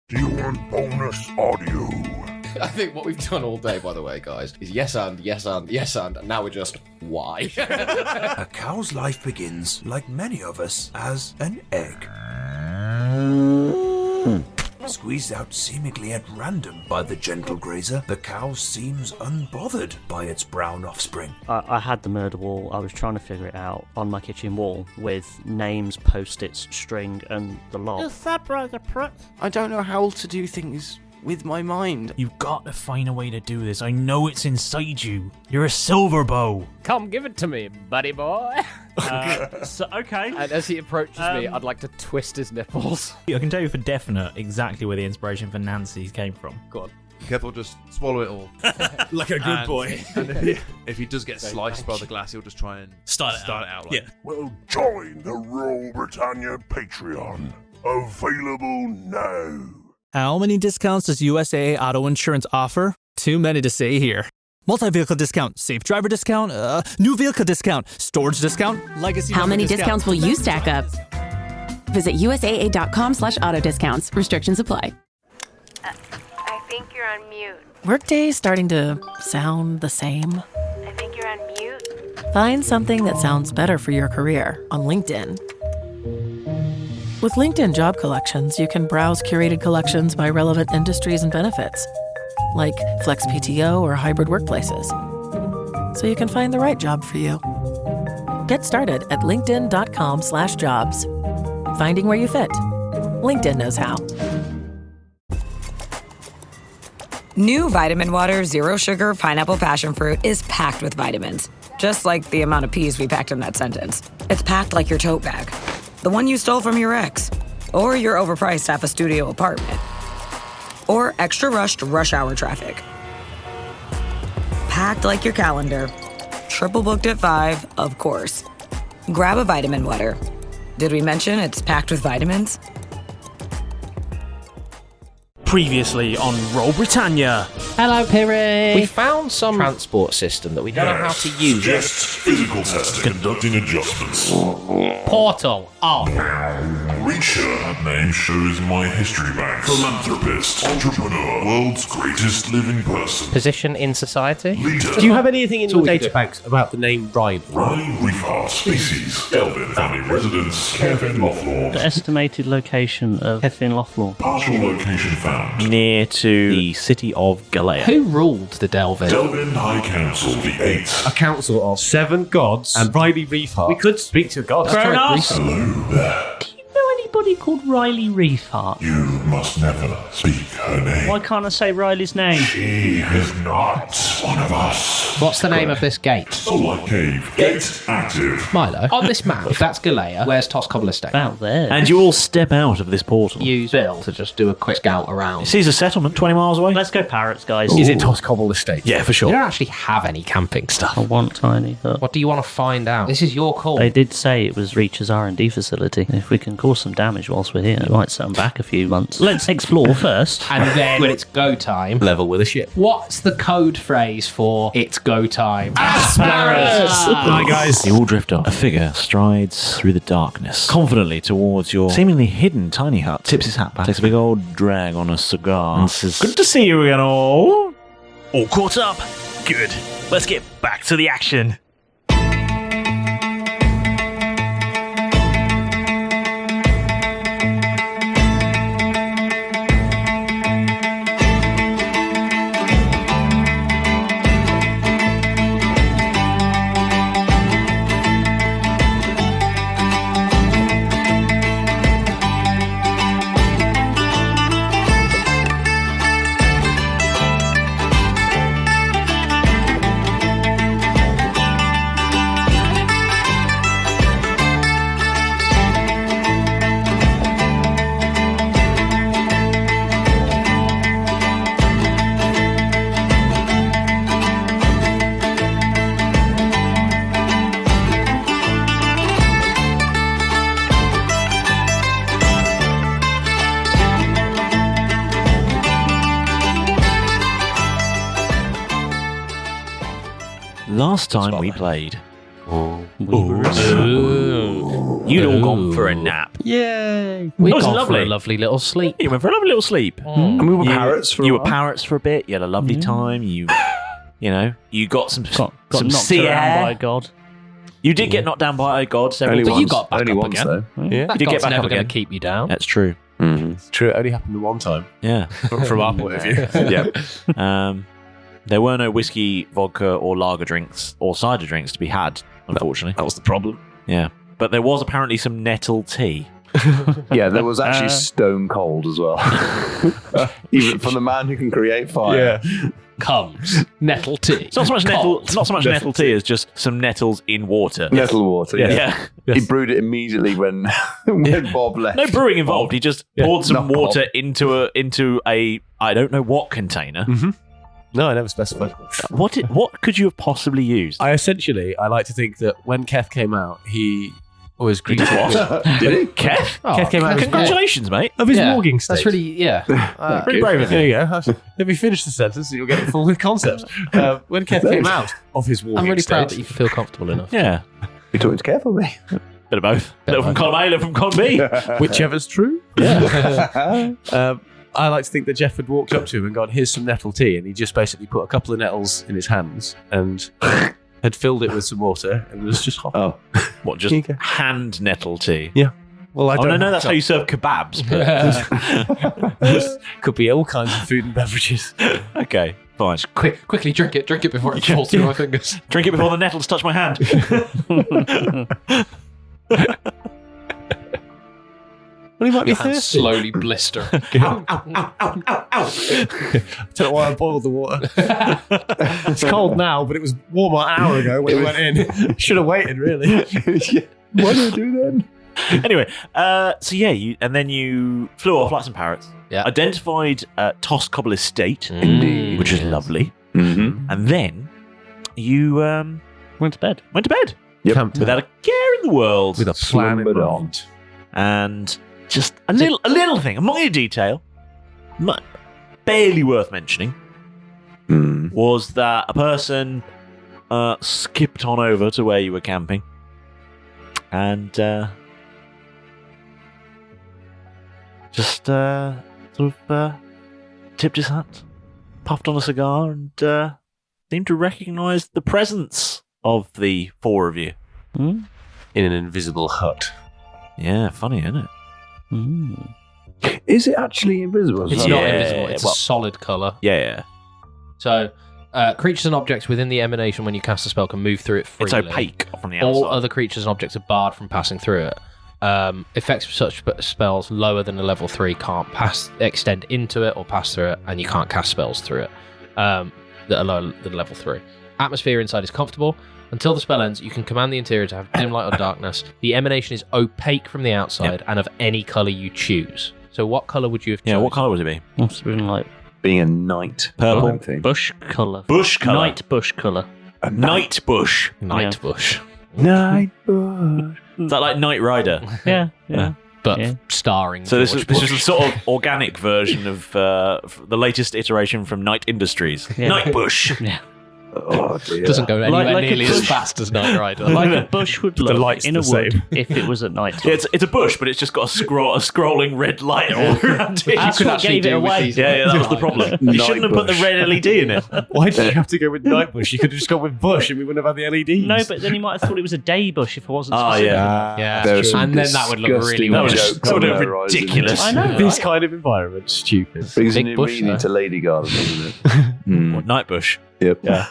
Do you want bonus audio? I think what we've done all day, by the way, guys, is yes and, and now we're just, why? A cow's life begins, like many of us, as an egg. Squeezed out seemingly at random by the gentle grazer, the cow seems unbothered by its brown offspring. I had the murder wall. I was trying to figure it out on my kitchen wall with names, post-its, string, and the lot. Is that brother prick? I don't know how to do things with my mind. You've got to find a way to do this. I know it's inside you. You're a silver bow. Come give it to me, buddy boy. Okay. And as he approaches me, I'd like to twist his nipples. I can tell you for definite exactly where the inspiration for Nancy came from. Go on. Careful, just swallow it all. Like a good boy. And if he does get sliced by the glass, he'll just try and start it out. Yeah. Well, join the Royal Britannia Patreon. Available now. How many discounts does USAA Auto Insurance offer? Too many to say here. Multi-vehicle discount, safe driver discount, new vehicle discount, storage discount, legacy. How many discounts will you stack up? Visit USAA.com/auto discounts. Restrictions apply. I think you're on mute. Workday's starting to sound the same. I think you're on mute. Find something that sounds better for your career on LinkedIn. With LinkedIn Job Collections, you can browse curated collections by relevant industries and benefits, like flex PTO or hybrid workplaces, so you can find the right job for you. Get started at linkedin.com/jobs. Finding where you fit. LinkedIn knows how. New Vitamin Water Zero Sugar Pineapple Passion Fruit is packed with vitamins, just like the amount of peas we packed in that sentence. It's packed like your tote bag. The one you stole from your ex, or your overpriced half a studio apartment, or extra rushed rush hour traffic. Packed like your calendar. Triple booked at 5, of course. Grab a vitamin water. Did we mention it's packed with vitamins? Previously on Roll Britannia. Hello, Piri. We found some transport system that we don't know how to use. Suggests physical test conducting adjustments. Portal off. Reacher. That name shows my history bank. Philanthropist. Entrepreneur. World's greatest living person. Position in society. Leader. Do you have anything in your databanks about the name Riley? Riley Reefheart. Species. Delvin. Family residence. Kevin Loftlaw. The estimated location of Kevin Loftlaw. Partial location found. Near to the city of Galea. Who ruled the Delvin? Delvin High Council, the 8th. A council of 7 gods and Riley Reefheart. We could speak to a god. Kronos! Hello there. Do you know anybody called Riley Reefheart? You must never speak her name. Why can't I say Riley's name? She is not one of us. What's the name of this gate? Solar Cave. Gate active. Milo, on this map, if that's Galea, where's Toscobble Estate? About there. And you all step out of this portal. Use Bill to just do a quick scout around. It sees a settlement 20 miles away. Let's go parrots, guys. Is it Toscobble Estate? Yeah, for You sure. don't actually have any camping stuff. I want tiny hut. What do you want to find out? This is your call. They did say it was Reach's R&D facility. If we can cause some damage whilst we're here, it might set them back a few months. Let's explore first. And then, when it's go time, Level with a ship. what's the code phrase for it's go time? Hi guys. You all drift off. A figure strides through the darkness, confidently towards your seemingly hidden tiny hut, tips his hat back, takes a big old drag on a cigar, and says, "Good to see you again all. All caught up? Good. Let's get back to the action." Last time we played, You'd all gone for a nap. Yay! We was gone lovely. for a lovely little sleep. You went for a lovely little sleep. And we were parrots for a You were while. parrots for a bit. You had a lovely time. You know, you got some Got some knocked sea around air. by God. You did get knocked down by a god several Only times. you got back Only up once, again. though. That You did get god's back never up going again. to keep you down. That's true. It's true. It only happened the one time. Yeah. From our point of view. Yeah. There were no whiskey, vodka, or lager drinks or cider drinks to be had, unfortunately. That was the problem. Yeah. But there was apparently some nettle tea. Yeah, there was actually stone cold as well. Even from the man who can create fire. Yeah. Comes nettle tea. It's not so much nettle tea as just some nettles in water. Nettle water, yeah. Yeah. He brewed it immediately when Bob left. No brewing involved. He just poured some Not water Bob. into a I don't know what container. No, I never specified. What could you have possibly used? I like to think that when Keth came out, he was greeted. What? Did he? Keth? Keth came out. Congratulations, mate. Of his Yeah, walking state. that's really, yeah. Pretty brave of There you. you go. Let me finish the sentence, and you'll get it full with concepts. When Keth came out of his walking I'm really state, proud that you feel comfortable enough. Yeah. You're talking to careful, me. Bit of both. Little from column A, little from column B. whichever's true. Yeah. I like to think that Jeff had walked up to him and gone, "Here's some nettle tea," and he just basically put a couple of nettles in his hands and had filled it with some water and was just hot. Oh, What, just hand nettle tea? Yeah. Well, I don't no, that's how you serve kebabs. But could be all kinds of food and beverages. okay, fine. Quickly drink it before it falls through my fingers. Drink it before the nettles touch my hand. Well, he might be Your hands thirsty. slowly blister. Don't know why I boiled the water. It's cold now, but it was warmer an hour ago when we went in. Should have waited, really. what do you do then? Anyway, so yeah, you flew off like some parrots. Yeah. Identified Toss Cobble Estate, which is lovely, and then you Went to bed. Yep. Without a care in the world, With a plan in Slumbered mind. and just a little thing, a minor detail, barely worth mentioning, was that a person skipped on over to where you were camping, and just sort of tipped his hat, puffed on a cigar, and seemed to recognise the presence of the four of you. In an invisible hut. Yeah, funny, isn't it? Is it actually invisible? It's Yeah, not invisible. It's well- a solid colour. Yeah. So, creatures and objects within the emanation when you cast a spell can move through it It's freely. opaque from the outside. All other creatures and objects are barred from passing through it. Effects of such spells lower than a level 3 can't extend into it or pass through it, and you can't cast spells through it that are lower than level 3. Atmosphere inside is comfortable. Until the spell ends, you can command the interior to have dim light or darkness. The emanation is opaque from the outside and of any colour you choose. So what colour would you have chosen? Yeah, what colour would it be? Must have been like Being a knight. Purple. I think. bush colour. Bush colour. Night bush colour. A Night bush. Night bush. Night bush. Is that like Knight Rider? Yeah, yeah. But Yeah. starring So this George is this is Bush. a sort of organic version of the latest iteration from Knight Industries. Yeah. Night bush. Yeah. Oh, dear. Doesn't go anywhere Like a nearly as bush. fast as Knight Rider. Like a bush would look light's in a the wood same. if it was at night. Yeah, it's a bush, but it's just got a scrolling red light all around it. That's could what actually gave it do with away. these- Yeah, that was the problem. You shouldn't have put the red LED in it. Why did you have to go with night bush? You could have just gone with bush and we wouldn't have had the LEDs. No, but then you might have thought it was a day bush if it wasn't Oh, specific. yeah. Yeah, There are some and then that would look really disgusting That was weird. jokes so on the horizon. ridiculous. I know. This kind of environment, stupid. Brings Big an bush, immediate though. to Lady Garden, doesn't it? What, Night bush. Yep. Yeah.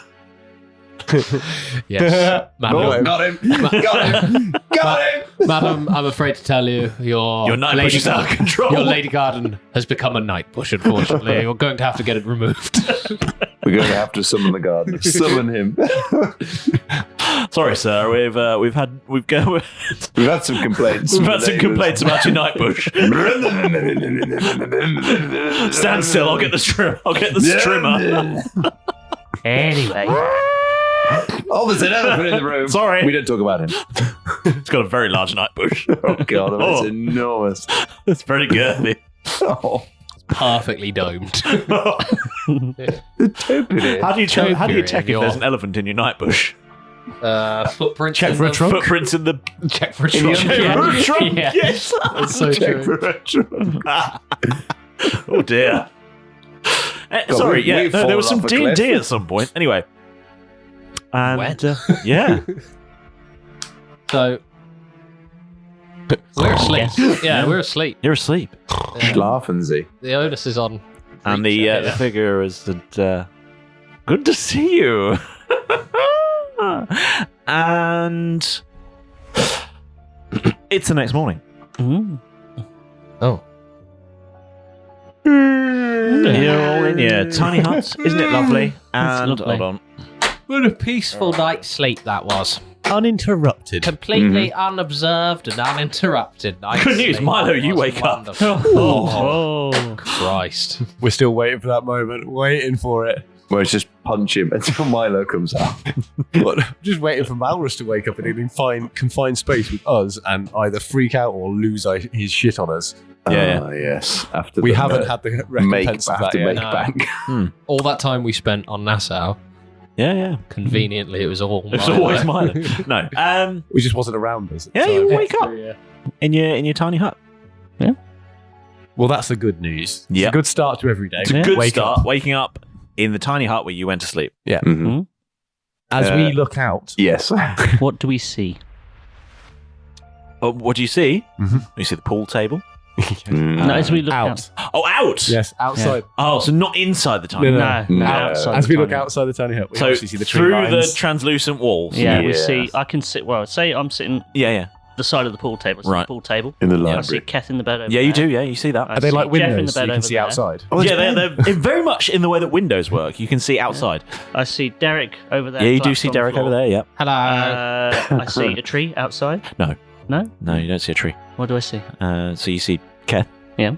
Yes. Madam, Got him. Got him. Got him. Madam, I'm afraid to tell you, your Night bush is out of control. Your Lady Garden has become a night bush, unfortunately. You're going to have to get it removed. We're going to have to summon the gardener. Summon him. Sorry, sir. We've had some complaints. We've had some complaints about your night bush. Stand still. I'll get the strimmer. Anyway. Oh, there's an elephant in the room. Sorry. We don't talk about him. It's got a very large night bush. Oh, God. It's enormous. It's very girthy. Oh. Perfectly domed. The topiary. How do you check if Topiary, there's an elephant in your night bush? Footprints. Check for a trunk. Footprints in the Check for a in the trunk. trunk. Yeah. Yes, That's so Check true. for a trunk. Oh dear. Sorry, yeah, we've there was some fallen off a D&D cliff. at some point. Anyway, and When? yeah, So we're asleep. Yeah, we're asleep. you're asleep, Schlafen Sie. The onus is on. and the figure is that good to see you, and it's the next morning. Oh. You're all in your tiny huts, isn't it lovely? And lovely. hold on, What a peaceful night's sleep that was. Uninterrupted. Completely unobserved and uninterrupted. Night's good news, sleep. Milo. It You was wake up. wonderful. Oh. Christ. We're still waiting for that moment. Waiting for it. Where it's just punch him until Milo comes out. What? Just waiting for Malrus to wake up in an confined space with us and either freak out or lose his shit on us. Yeah. Yes. After We the haven't had the recompense of that yet. make bank. All that time we spent on Nassau, yeah. conveniently, it was all. It's Milo. always Milo. No, We just wasn't around us. At the yeah, time. you wake up in your tiny hut. Well, that's the good news. It's Yeah. a good start to every day. It's a good Wake start. up. Waking up in the tiny hut where you went to sleep. Yeah. Mhm. As we look out, Yes. What do we see? What do you see? Mhm. You see the pool table. No, as we look out. Oh, out. yes, outside. Oh, so not inside the tiny No, hut. No, No. outside. As the we look tiny hut. outside the tiny hut, we So obviously see the tree through lines. the translucent walls. Yeah, we Yeah. see. I can sit. Well, say I'm sitting Yeah. the side of the pool table. So Right. the pool table. In the I see library. Keth in the bed over Yeah, you there. do. Yeah, you see that. I Are they see like Jeff in the windows so bed you can over see there. outside? Yeah, they're very much in the way that windows work. You can see outside. I see Derek over there. Yeah, you do collapsed see on the Derek floor. over there. Yeah. Hello. I see a tree outside. No. No? No, you don't see a tree. What do I see? So you see Keth. Yeah.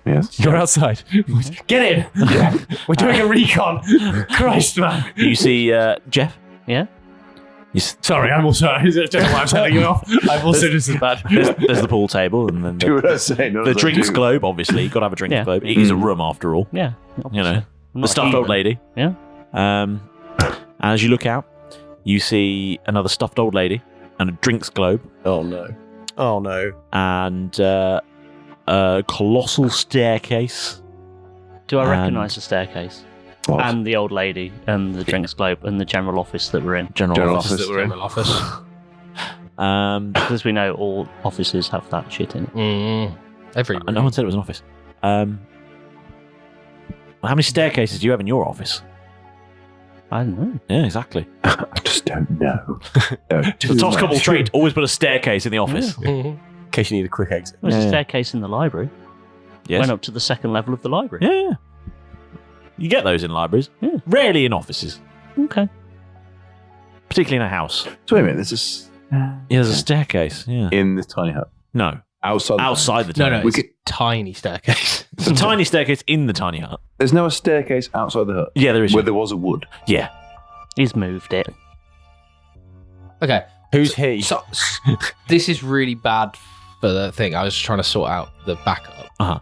Yes. You're outside. Get in. We're doing a recon. Christ, man. You see Jeff. Yeah. Sorry, I'm also. Just why I'm telling you off. I'm also just as bad. There's the pool table and then Do what I say. not the as I drinks do. globe. Obviously, you got to have a drinks Yeah. globe. It is a room after all. Yeah. You know, the Not stuffed old even. lady. Yeah. And as you look out, you see another stuffed old lady and a drinks globe Oh no. Oh no. and a colossal staircase. Do I And- recognise the staircase? What? And the old lady and the drinks globe and the general office that we're in. General office. office. that we're in. General office. Because we know all offices have that shit in it. Every No one said it was an office. How many staircases do you have in your office? I don't know. Yeah, exactly. I just don't know. The Toscobble trait, always put a staircase in the office. In case you need a quick exit. There's Yeah. a staircase in the library. Yes. Went up to the second level of the library. Yeah. You get those in libraries. Yeah. Rarely in offices. Okay. Particularly in a house. So wait a minute, there's this Yeah, there's a staircase. Yeah. in this tiny hut. No. Outside. Outside the No, tiny no, hut. it's a tiny staircase. It's a tiny staircase in the tiny hut. There's no staircase outside the hut. Yeah, there is. Where there was a wood. Yeah. He's moved it. Okay. Who's he? So, this is really bad for the thing. I was trying to sort out the backup. Uh-huh.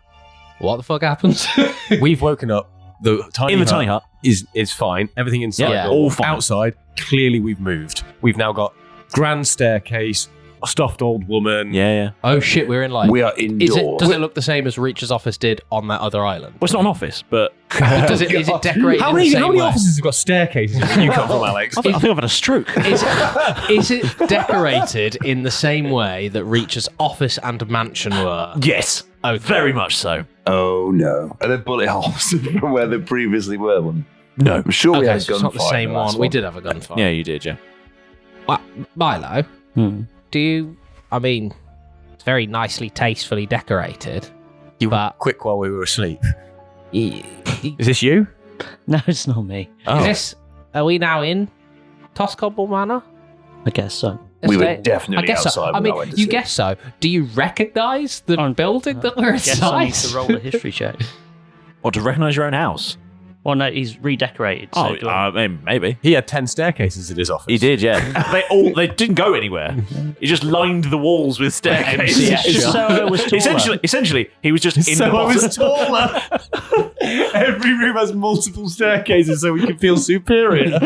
What the fuck happens? We've woken up. The tiny In the hut tiny hut. is fine. Everything inside, Yeah, all all fine. outside. Clearly, we've moved. We've now got grand staircase, a stuffed old woman. Yeah. Oh shit, we're in like. We are Is indoors. it? Does it look the same as Reach's office did on that other island? Well, it's not an office, but But does it? Is it decorated How in many, the same how many way? offices have got staircases where you come from, Alex? I think I've had a stroke. Is it decorated in the same way that Reach's office and mansion were? Yes. Okay. Very much so. Oh no. Are there bullet holes from where they previously were? One. No. I'm sure we Okay, had a so it's not the gunfight same in the last one. We did have a gunfight. Yeah, you did, yeah. Milo, Hmm. do you? I mean, it's very nicely, tastefully decorated. You were But quick while we were asleep. is Is this you? No, it's not me. this? Are we now in Toscobble Manor? I guess so. We were Estate? definitely I guess outside so. I when I mean, went to you sleep. guess so. Do you recognise the building that we're I guess I need inside? to roll a history check. What, to recognise your own house? Well, no, he's redecorated. So Oh, do I- maybe. He had 10 staircases in his office. He did, yeah. they didn't go anywhere. He just lined the walls with staircases. So I was taller. Essentially, he was just in So the I bottom. was taller. every room has multiple staircases so we can feel superior.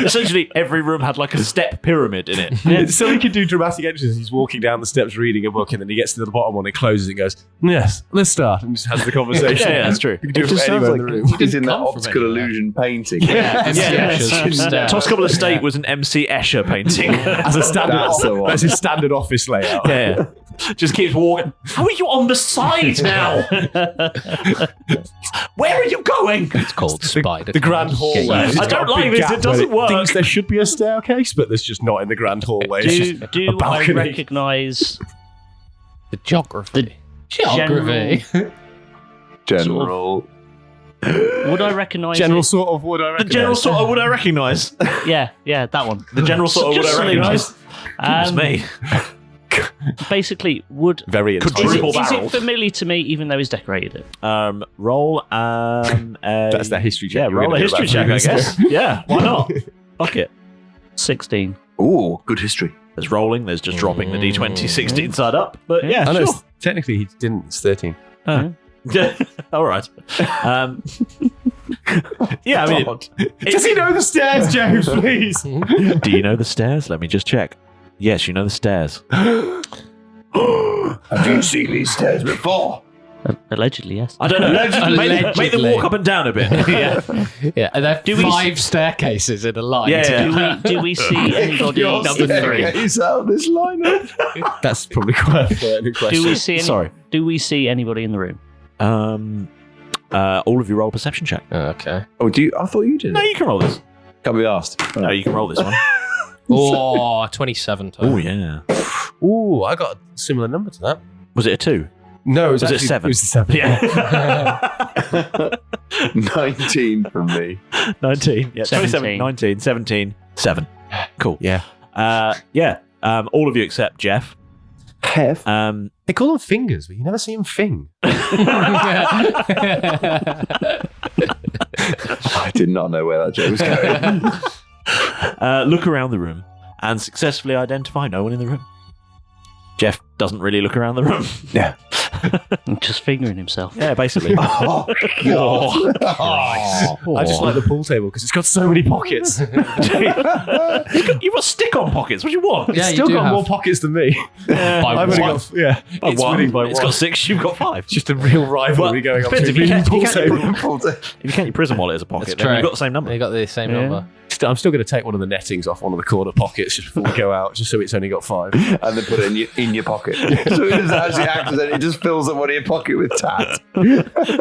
Essentially, every room had like a step pyramid in it. So he can do dramatic entrances. He's walking down the steps reading a book, and then he gets to the bottom one and closes and goes, "Yes, let's start," and just has the conversation. Yeah, that's true. You can do It it just for sounds anyone in the room. like he's in that optical illusion painting. Toscobble Estate was an MC Escher painting. As a standard, that's his standard office layout. Yeah. Just keeps walking. How are you on the side now? Where are you going? It's called Spider. The grand hallway. I don't like this. It doesn't work. Thinks there should be a staircase, but there's just not in the grand hallway. Do I recognise the geography? General. Would I recognise General it? sort of would I recognise? The general sort of would I recognise? Yeah, that one. The general sort of would I recognise? It's me. Basically, would very is it familiar to me, even though he's decorated it? Roll. That's the history check. Yeah, roll a history check, I guess. Yeah, why not? Fuck it. 16. Ooh, good history. There's rolling. There's just dropping the d20 16 side up. But yeah, I know, sure. Technically, he didn't. It's 13. Yeah. All right. Yeah, I mean, does he know the stairs, James? Please. Do you know the stairs? Let me just check. Yes, you know the stairs. Have you seen these stairs before? Allegedly, yes. I don't know. Make them walk up and down a bit. Yeah. And there are 5 staircases in a line. Do we see anybody number 3? Is out this lineup? That's probably quite a fair question. Do we see anybody in the room? All of you roll a perception check. Okay. Oh, do you? I thought you did. No, you can roll this. Can't be asked. No, you can roll this one. Oh, 27 total. Oh, yeah. Ooh, I got a similar number to that. Was it a 2? No, was it 7? It was a 7. Yeah. 19 from me. 19. Yeah, 27, 17. 19, 17, 7. Cool. Yeah. All of you except Jeff. Hef. They call them fingers, but you never see them fing. I did not know where that joke was going. Look around the room and successfully identify no one in the room. Jeff doesn't really look around the room. Yeah. Just fingering himself. Yeah, basically. Oh, God. I just like the pool table because it's got so many pockets. You've got stick-on pockets. What do you want? It's still got more pockets than me. By I've only one. got, yeah. By It's one. winning by It's one. got 6, you've got 5. Just a real rivalry going on. Depends, if between you pool count table. if you count your prison wallet as a pocket, That's then true. you've got the same number. You got the same number. I'm still going to take one of the nettings off one of the corner pockets just before we go out, just so it's only got 5. And then put it in your pocket. So it doesn't actually accidentally, it just fills up one of your pocket with tat.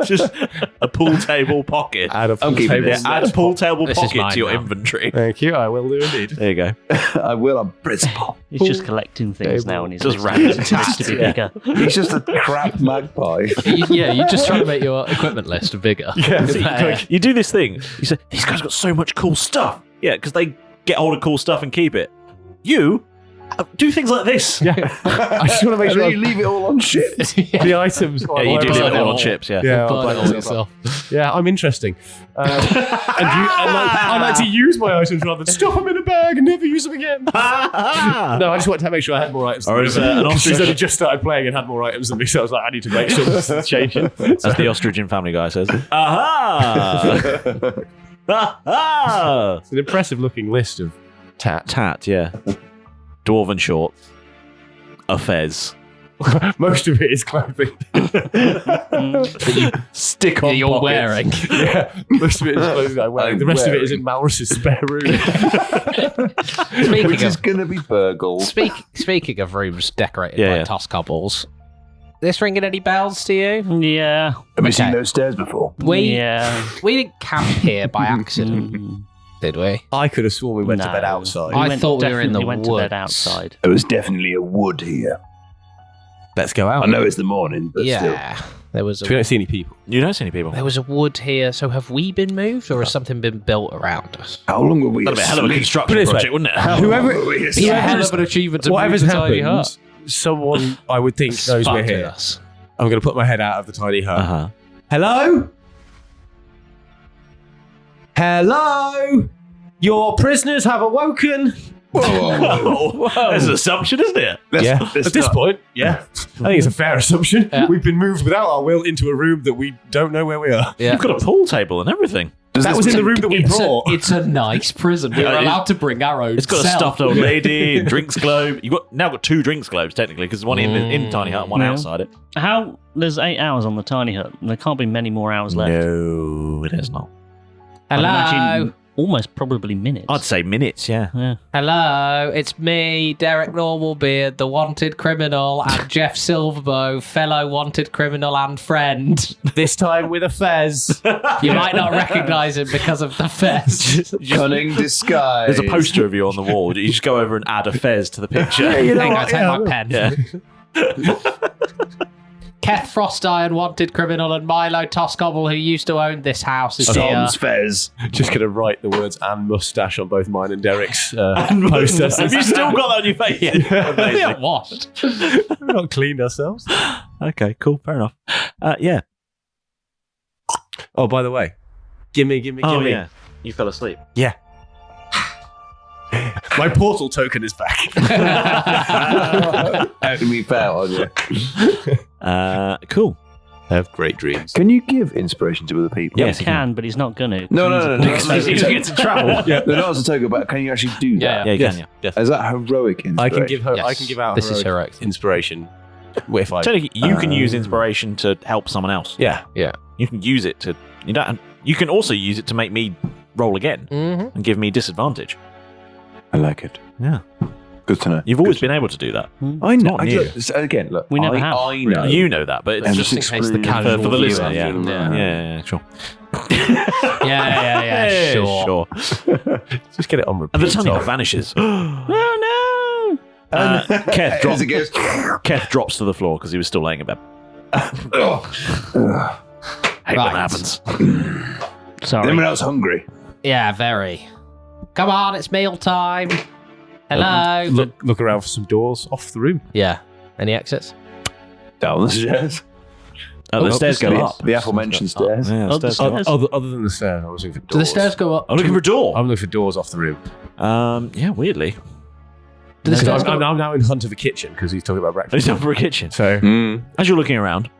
Just a pool table pocket. Add a pool keeping table, this. Add a pool table This is pocket mine to your now. inventory. Thank you. I will do indeed. There you go. I will on principle. He's just collecting things now, and he's Just just random to be bigger. He's just a crap magpie. You're just trying to make your equipment list bigger. You do this thing. You say, these guys got so much cool stuff. Yeah, because they get hold of cool stuff and keep it. You do things like this. Yeah. I just want to make And sure then you leave it all on ships. the items. Yeah, you do leave it all on chips, yeah. Yeah, Buy I'll it buy all it yourself. Yeah, I'm interesting. I like to use my items rather than stuff them in a bag and never use them again. No, I just wanted to make sure I had more items. Or is an She's ostrich, only just started playing and had more items than me, so I was like, I need to make sure this is changing. as the ostrich in Family Guy says. Aha! Aha! It's an impressive looking list of Tat, yeah. Dwarven shorts. A fez. Most of it is clothing. Stick on You're pockets. wearing. Yeah, most of it is clothing I'm wearing. The rest of it is in Malrus's spare room. Which is going to be burgled. Speaking of rooms decorated Yeah, by yeah. Toscobbles, this ringing any bells to you? Yeah. Have you seen those stairs before? We didn't camp here by accident, did we? I could have sworn we went to No. bed outside. I thought we were in the went to bed woods. outside. There was definitely a wood here. Let's go out. I know it's the morning, but still. Yeah, there was. We don't see any people. You don't see any people. There was a wood here. So have we been moved, or has something been built around us? How long were we That'd be a hell of a asleep? construction Put it this project, way. wouldn't it? Whoever, It's a hell of an achievement to whatever's move the tiny happened, hut. someone I would think knows we're Spotted here. us. I'm going to put my head out of the tiny hut. Uh-huh. Hello? Hello? Your prisoners have awoken. Whoa. That's an assumption, isn't it? At this point, I think it's a fair assumption. Yeah. We've been moved without our will into a room that we don't know where we are. Yeah. You've got a pool table and everything. That was in the room that we brought. It's a nice prison. We're allowed to bring our own. It's got a cell. stuffed old lady, drinks globe. You've now got 2 drinks globes, technically, because one in Tiny Hut and one outside it. There's 8 hours on the tiny hut. There can't be many more hours left. No, it is not. I'd Hello. imagine almost probably minutes. I'd say minutes, yeah. Hello, it's me, Derek Normalbeard, the wanted criminal, and Jeff Silverbow, fellow wanted criminal and friend. This time with a fez. You might not recognise him because of the fez. Cunning disguise. There's a poster of you on the wall. You just go over and add a fez to the picture. Hang on, take my pen. Yeah. Kev Frostiron, wanted criminal, and Milo Toscobble, who used to own this house, is here. Tom's fez. Just going to write the words "and mustache" on both mine and Derek's posters. Have you still got that on your face? Yeah. Yeah, washed. We've not cleaned ourselves. Okay, cool. Fair enough. Yeah. Oh, by the way, gimme. Oh, yeah. You fell asleep. Yeah. My portal token is back. We fell on you. Cool. Have great dreams. Can you give inspiration to other people? Yes, he can, but he's not going to. No. He's going to travel. Yeah, no, not as a token, but can you actually do that? Yeah, you can. Yes. Is that heroic inspiration? I can give her. Yes. I can give out. This is heroic inspiration. If I Technically, you can use inspiration to help someone else. yeah. You can use it to. You can also use it to make me roll again and give me disadvantage. I like it. Yeah. Good to know. You've always been able to do that. I know. not new. Again, look. We never have. I know. You know that, but it's And just just in case the exclude- casual for the viewer. listener. Yeah, Yeah. sure. Yeah, sure. Just get it on repeat. And the tiny hut vanishes. Oh no! Kev, As it goes. Kev drops to the floor because he was still laying in bed. Hate when that happens. Sorry. Anyone else hungry? Yeah, very. Come on, it's meal time. Hello. Look around for some doors off the room. Yeah. Any exits? Down the stairs. The stairs go up. The aforementioned stairs. Yeah, the stairs go up. Other than the stairs, I was looking for doors. Do the stairs go up? I'm looking for a door. I'm looking for doors off the room. Yeah, weirdly. Do the stairs I'm go now in hunt of a kitchen because he's talking about breakfast. He's down for a kitchen. So As you're looking around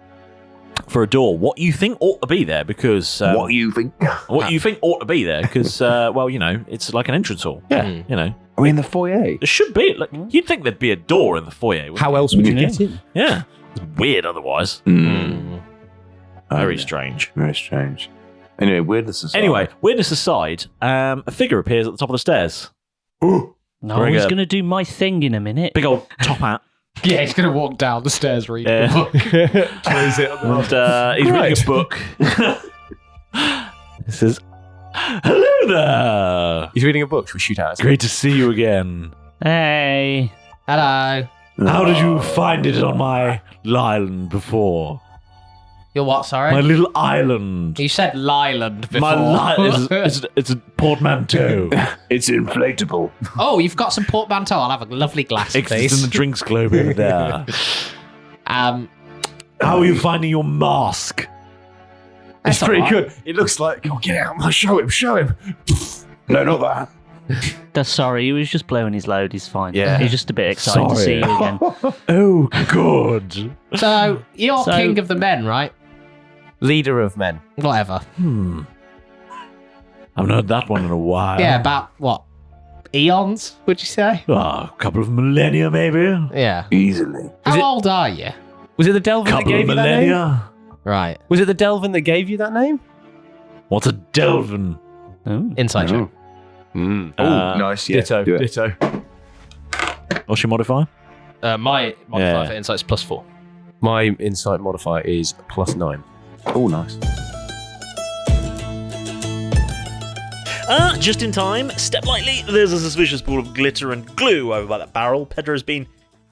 for a door, what you think ought to be there, because What you think? what you think ought to be there, because well, you know, it's like an entrance hall. Yeah. You know, Are we in the foyer? there should be. Like, you'd think there'd be a door in the foyer. wouldn't how you? else would you get in? Yeah, it's weird otherwise. Very strange. Very strange. Anyway, weirdness aside. Anyway, weirdness aside, a figure appears at the top of the stairs. No, Very he's good. going to do my thing in a minute. Big old top hat. Yeah, he's going to walk down the stairs reading Yeah. the book. Close it. And he's reading a book. It says, "Hello there. He's reading a book. Should we shoot at? Great to see you again. Hey. Hello. How did you find it on my island before? You're what, sorry? My little island. You said Lyland before. My it's a portmanteau. It's inflatable. Oh, you've got some portmanteau. I'll have a lovely glass, It's in please. the drinks globe over there. How are you finding your mask? It's That's pretty all right. good. It looks like. Oh, get out! Show him. No, not that. That's sorry, he was just blowing his load. He's fine. Yeah. He's just a bit excited to see you again. Oh, good. So, you're king of the men, right? Leader of men. Whatever. I haven't heard that one in a while. Yeah, about what? Eons, would you say? A couple of millennia, maybe. Yeah. Easily. How old are you? Was it the Delvin that Couple of gave you that name? millennia. Right. Was it the Delvin that gave you that name? What's a Delvin? Inside joke. Nice. Yeah. Ditto. Do it. Ditto. What's your modifier? My modifier Yeah. for insight's +4. My insight modifier is +9. Oh, nice. Just in time. Step lightly. There's a suspicious ball of glitter and glue over by that barrel. Pedro has been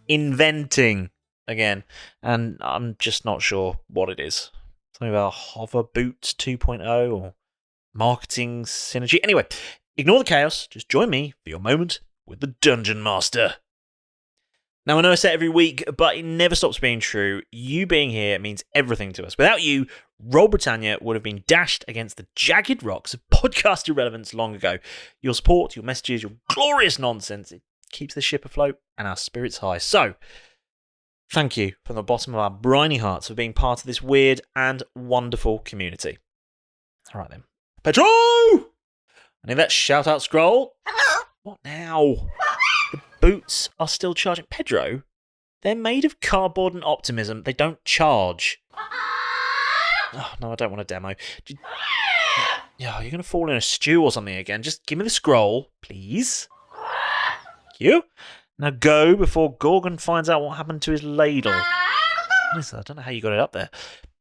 inventing again, and I'm just not sure what it is. Something about hover boots 2.0 or marketing synergy. Anyway, ignore the chaos. Just join me for your moment with the Dungeon Master. Now, I know I say it every week, but it never stops being true. You being here means everything to us. Without you, Roll Britannia would have been dashed against the jagged rocks of podcast irrelevance long ago. Your support, your messages, your glorious nonsense, it keeps the ship afloat and our spirits high. So, thank you from the bottom of our briny hearts for being part of this weird and wonderful community. All right then. Pedro! I need that shout-out scroll. What now? The boots are still charging. Pedro, they're made of cardboard and optimism. They don't charge. Oh, no, I don't want a demo. Yeah, you're going to fall in a stew or something again. Just give me the scroll, please. Thank you. Now go before Gorgon finds out what happened to his ladle. Listen, I don't know how you got it up there.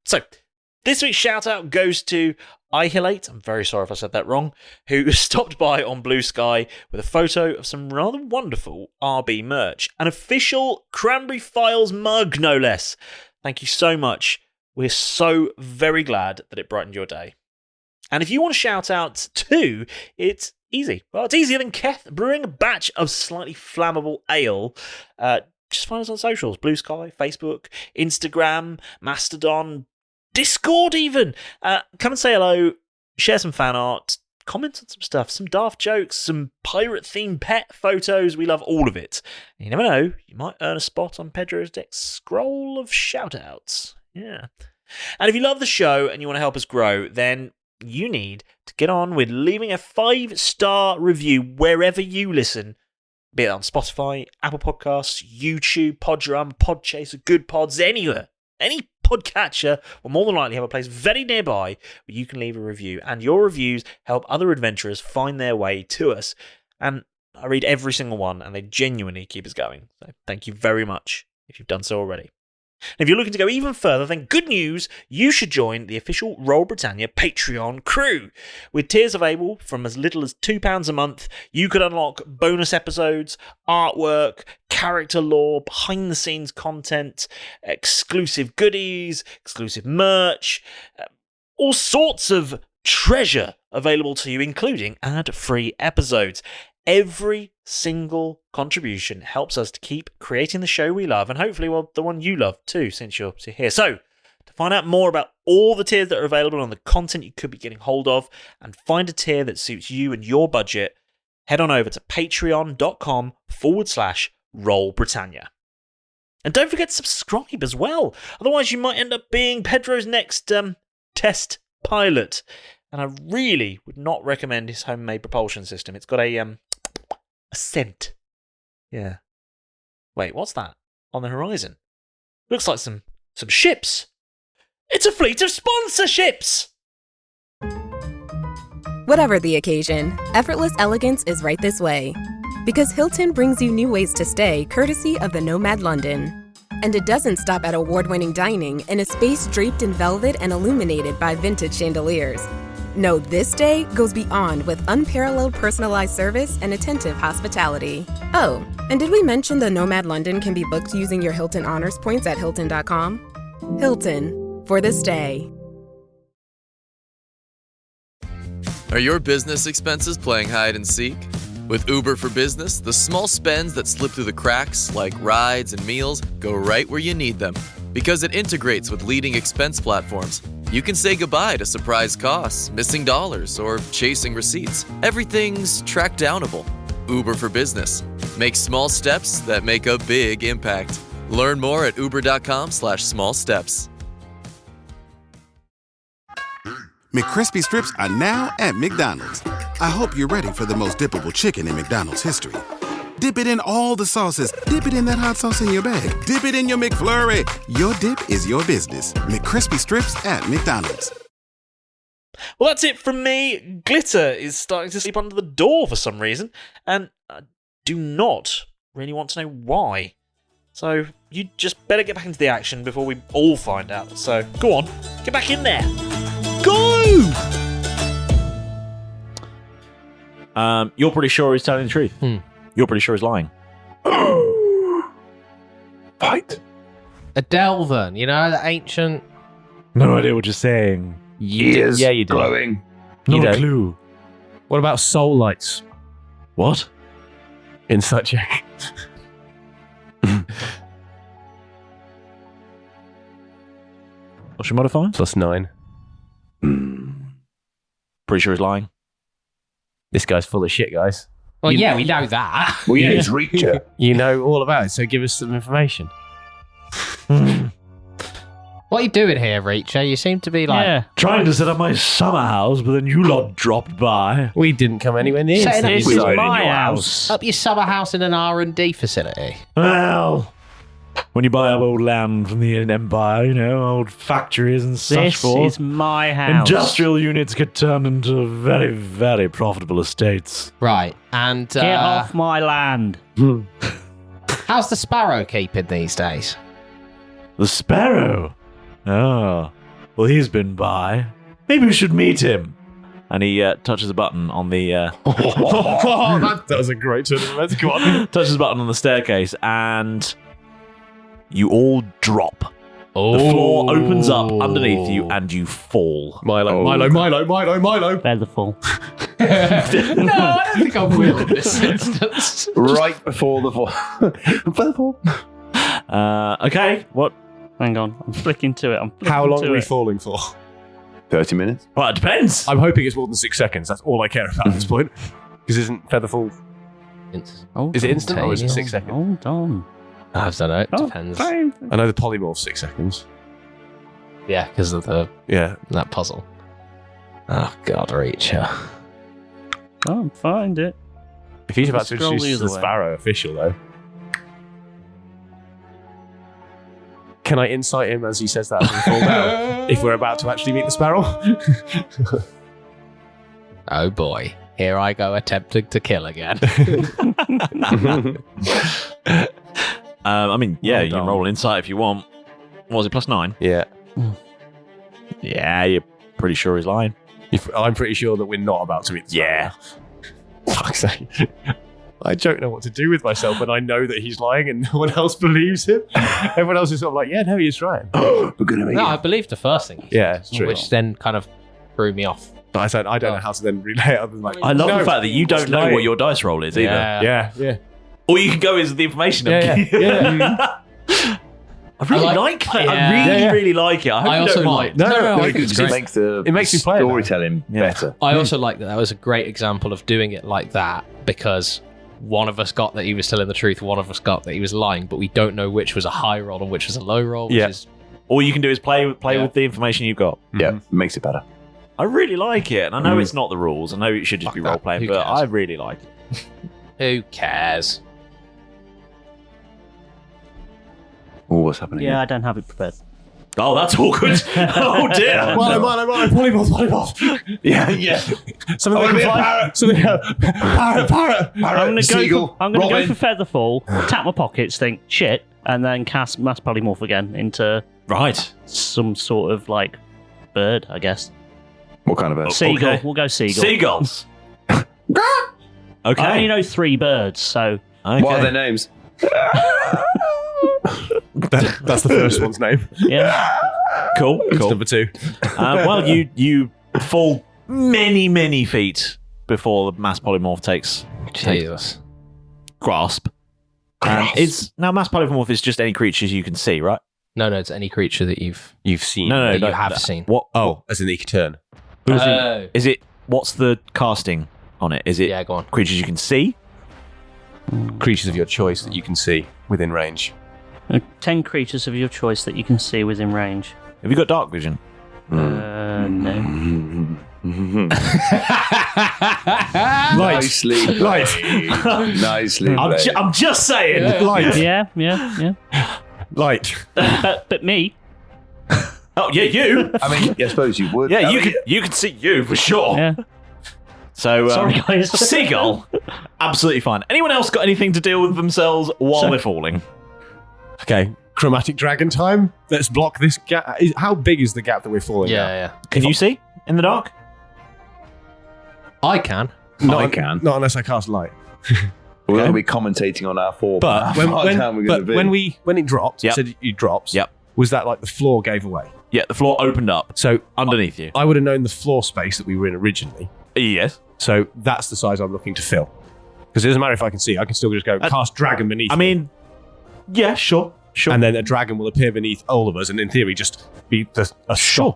So, this week's shout-out goes to Ihilate, I'm very sorry if I said that wrong, who stopped by on Blue Sky with a photo of some rather wonderful RB merch. An official Cranberry Files mug, no less. Thank you so much. We're so very glad that it brightened your day. And if you want to shout out too, it's easy. Well, it's easier than Keth brewing a batch of slightly flammable ale. Just find us on socials. Blue Sky, Facebook, Instagram, Mastodon, Discord even. Come and say hello, share some fan art, comment on some stuff, some daft jokes, some pirate-themed pet photos. We love all of it. And you never know, you might earn a spot on Pedro's next scroll of shout-outs. Yeah. And if you love the show and you want to help us grow, then you need to get on with leaving a 5-star review wherever you listen, be it on Spotify, Apple Podcasts, YouTube, Podrum, Podchaser, Good Pods, anywhere. Any podcatcher will more than likely have a place very nearby where you can leave a review, and your reviews help other adventurers find their way to us. And I read every single one, and they genuinely keep us going. So thank you very much if you've done so already. And if you're looking to go even further, then good news, you should join the official Roll Britannia Patreon crew. With tiers available from as little as £2 a month, you could unlock bonus episodes, artwork, character lore, behind-the-scenes content, exclusive goodies, exclusive merch, all sorts of treasure available to you, including ad-free episodes. Every single contribution helps us to keep creating the show we love, and hopefully, well, the one you love too, since you're here. So, to find out more about all the tiers that are available and the content you could be getting hold of, and find a tier that suits you and your budget, head on over to patreon.com/Roll Britannia. And don't forget to subscribe as well, otherwise you might end up being Pedro's next test pilot. And I really would not recommend his homemade propulsion system. It's got a scent. Yeah. Wait, what's that on the horizon? Looks like some ships. It's a fleet of sponsorships! Whatever the occasion, effortless elegance is right this way. Because Hilton brings you new ways to stay courtesy of the Nomad London. And it doesn't stop at award-winning dining in a space draped in velvet and illuminated by vintage chandeliers. No, this day goes beyond with unparalleled personalized service and attentive hospitality. Oh, and did we mention the Nomad London can be booked using your Hilton Honors points at Hilton.com? Hilton, for the stay. Are your business expenses playing hide and seek? With Uber for Business, the small spends that slip through the cracks, like rides and meals, go right where you need them. Because it integrates with leading expense platforms. You can say goodbye to surprise costs, missing dollars, or chasing receipts. Everything's track downable. Uber for Business. Make small steps that make a big impact. Learn more at uber.com/small steps. McCrispy strips are now at McDonald's. I hope you're ready for the most dippable chicken in McDonald's history. Dip it in all the sauces. Dip it in that hot sauce in your bag. Dip it in your McFlurry. Your dip is your business. McCrispy strips at McDonald's. Well, that's it from me. Glitter is starting to sleep under the door for some reason, and I do not really want to know why. So you just better get back into the action before we all find out. So go on, get back in there. Go! You're pretty sure he's telling the truth. You're pretty sure he's lying. Fight. A Delvin, you know, the ancient... No idea what you're saying. Ears Yeah, you do. glowing. No clue. What about soul lights? What? Insight check. What's your modifier? +9. Pretty sure he's lying. This guy's full of shit, guys. Well, yeah, we know that. Well, yeah, it's Reacher. You know all about it, so give us some information. What are you doing here, Reacher? You seem to be like... Trying to set up my summer house, but then you lot dropped by. We didn't come anywhere near. This is my house. Up your summer house in an R&D facility. Well, when you buy up old land from the Empire, old factories and such forth. This is my house. Industrial units get turned into very, very profitable estates. Right, and... Get off my land. How's the sparrow keeping these days? The sparrow? Oh, well, he's been by. Maybe we should meet him. And he touches a button on the... that was a great turn of events. Go on. Touches a button on the staircase, and you all drop. The floor opens up underneath you, and you fall. Milo. Feather fall. No, I don't think I will in this instance. Right before the fall. Featherfall. Okay, what? Hang on, I'm flicking to it. How long are we falling for? 30 minutes. Well, it depends. I'm hoping it's more than 6 seconds. That's all I care about at this point. Because isn't Featherfall... Is it instant or is it 6 seconds? Hold on. I don't know. It depends. I know the polymorph's 6 seconds. Yeah, because of that puzzle. Oh, God, Reacher. I'll find it. If he's about to Scroll introduce the the other way. Sparrow official, though. Can I insight him as he says that as we fall down? If we're about to actually meet the Sparrow? Oh boy, here I go attempting to kill again. I mean, yeah, you can roll insight if you want. What was it, +9? Yeah. Yeah, you're pretty sure he's lying. I'm pretty sure that we're not about to meet the Sparrow. Fuck's sake. I don't know what to do with myself when I know that he's lying and no one else believes him. Everyone else is sort of like, yeah, no, he's right. We're going to meet No, I believed the first thing. Yeah, it's true. Which then kind of threw me off. But I said, I don't know how to then relay it other than like... I love the fact that you don't know what your dice roll is either. Yeah. All you can go is the information. Yeah. I really like that. I really like it. I hope you don't mind. No, It makes me play storytelling better. I also like that was a great example of doing it like that because one of us got that he was telling the truth, one of us got that he was lying, but we don't know which was a high roll and which was a low roll. Which is... All you can do is play with the information you've got. Yeah, makes it better. I really like it, and I know it's not the rules. I know it should just be role playing, but I really like it. Who cares? Oh, what's happening? Yeah, I don't have it prepared. Oh, that's awkward. Oh dear. Milo, polymorph. Yeah. Something that can fly. Something parrot. I'm Seagull, going to go Robin. for Featherfall, tap my pockets, think shit, and then cast mass polymorph again into some sort of like bird, I guess. What kind of bird? Seagull. Okay. We'll go seagull. Seagulls. Okay. I only know 3 birds, so. Okay. What are their names? That's the first one's name. Yeah. Cool. It's number 2. Well, you fall many feet before the mass polymorph takes grasp. Now mass polymorph is just any creatures you can see, right? No, it's any creature that you've seen. No, that you have seen. What? Oh, as in the turn. Is it? What's the casting on it? Is it? Yeah, go on. Creatures you can see. Creatures of your choice that you can see within range. 10 creatures of your choice that you can see within range. Have you got dark vision? No. Nicely played. Nicely played. I'm just saying. Light. Yeah. Light. But me. Oh yeah, you. I mean, I suppose you would. Yeah, you could see you for sure. Yeah. So, Sorry, guys. Seagull, absolutely fine. Anyone else got anything to deal with themselves while they're falling? Okay, chromatic dragon time. Let's block this gap. How big is the gap that we're falling down? Yeah. Can you see in the dark? I can. I can. Not unless I cast light. We're going to be commentating on our fall. But when it dropped, Yep. said it drops. Yep. Was that like the floor gave away? Yeah, the floor opened up. So underneath you. I would have known the floor space that we were in originally. Yes. So that's the size I'm looking to fill. Because it doesn't matter if I can see. I can still just go cast dragon beneath. I mean, yeah, sure. And then a dragon will appear beneath all of us, and in theory, just be a stopper.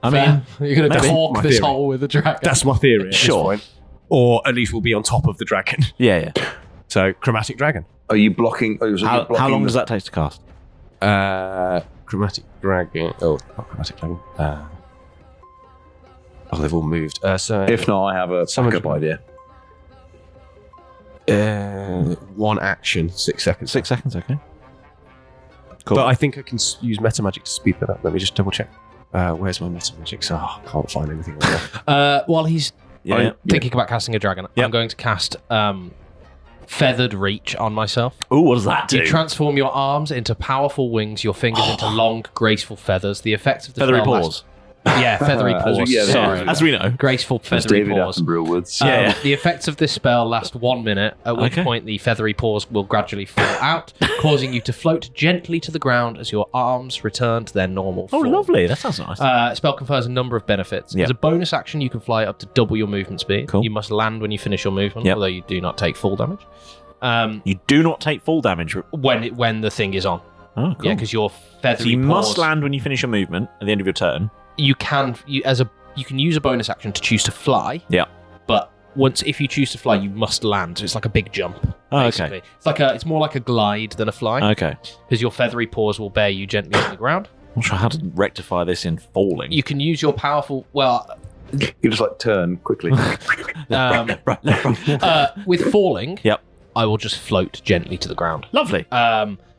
I mean, you're going to that's cork my this theory. hole with a dragon. That's my theory. At Sure. this point. or at least we'll be on top of the dragon. Yeah. So chromatic dragon. Are you blocking? How long does that take to cast? Chromatic dragon. Oh, not chromatic dragon. They've all moved. So if not, I have a backup idea. One action, 6 seconds. 6 seconds, okay. Cool. But I think I can use meta magic to speed that up. Let me just double check. Where's my meta magic? So I can't find anything on there. While he's thinking about casting a dragon, I'm going to cast Feathered Reach on myself. Ooh, what does that do? You transform your arms into powerful wings, your fingers into long, graceful feathers. The effects of the Feathery spell paws. Feathery paws. Sorry. As we know. Graceful feathery paws. Yeah. The effects of this spell last 1 minute, at which point the feathery paws will gradually fall out, causing you to float gently to the ground as your arms return to their normal form. Oh, lovely. That sounds nice. Spell confers a number of benefits. Yep. As a bonus action, you can fly up to double your movement speed. Cool. You must land when you finish your movement, Yep. although you do not take full damage. You do not take full damage when the thing is on. Oh, cool. Yeah, because your feathery So you paws, must land when you finish your movement at the end of your turn. You can use a bonus action to choose to fly. Yeah. But if you choose to fly, you must land. So it's like a big jump. Oh, basically. okay. It's more like a glide than a fly. Okay. Because your feathery paws will bear you gently on the ground. I'm not sure how to rectify this in falling. You can use your powerful. You just turn quickly. With falling. Yep. I will just float gently to the ground. Lovely.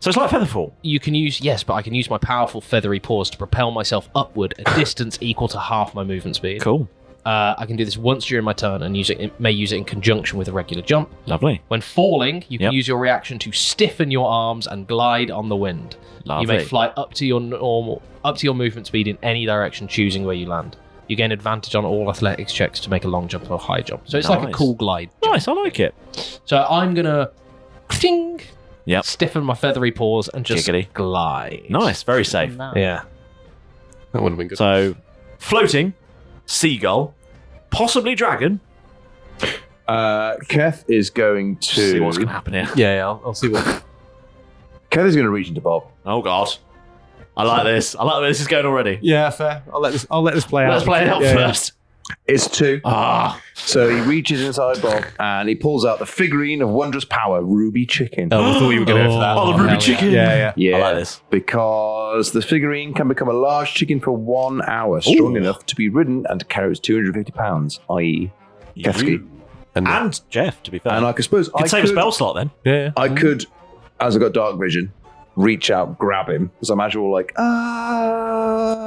So it's like featherfall. You can use but I can use my powerful feathery paws to propel myself upward a distance equal to half my movement speed. Cool. I can do this once during my turn and may use it in conjunction with a regular jump. Lovely. When falling, you can use your reaction to stiffen your arms and glide on the wind. Lovely. You may fly up to your movement speed in any direction, choosing where you land. You gain advantage on all athletics checks to make a long jump or high jump. So it's like a cool glide jump. Nice, I like it. So I'm gonna stiffen my feathery paws and just Giggity. glide. Nice, very safe. Yeah. That would have been good. So, floating, seagull, possibly dragon. Keth is going to see what's going to happen here. Yeah, I'll see what. Keth is going to reach into Bob. Oh God, I like this. I like where this is going already. Yeah, fair. I'll let this play out. Let's play it out first. It's 2. So he reaches inside Bob and he pulls out the figurine of wondrous power, Ruby Chicken. Oh, I thought you were going to go for that. Oh, the Ruby Chicken. Yeah. I like this. Because the figurine can become a large chicken for 1 hour, strong enough to be ridden and carries 250 pounds, i.e. Kefsky. And Jeff, to be fair. And I suppose I could save a spell slot then. Yeah. I could, as I got dark vision, reach out, grab him. Because I imagine we're like,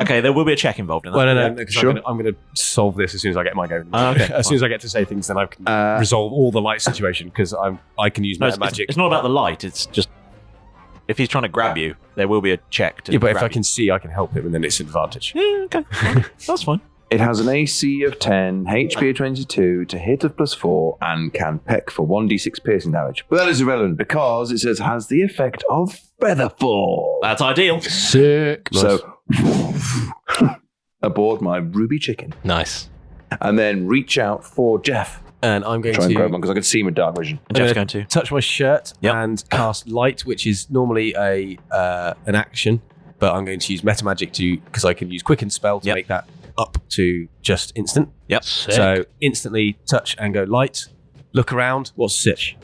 Okay, there will be a check involved in that. Well, no, because Sure. I'm going to solve this as soon as I get my go. Okay, As soon as I get to say things, then I can resolve all the light situation because I can use No, meta magic. It's not about the light. It's just if he's trying to grab you, there will be a check to. Yeah, but if grab I can see, I can help him, and then it's an advantage. you. Yeah, okay, that's fine. it has an AC of 10, HP of 22, to hit of +4, and can peck for 1d6 piercing damage. But that is irrelevant because it says has the effect of Featherfall. That's ideal. Sick. So, aboard my Ruby Chicken. Nice. And then reach out for Jeff. And I'm going Try and to grab one because I can see him with dark vision. And Jeff's going to touch my shirt and cast light, which is normally an action, but I'm going to use meta magic because I can use quicken spell to make that up to just instant. Yep. Sick. So instantly touch and go light. Look around. What's the sitch?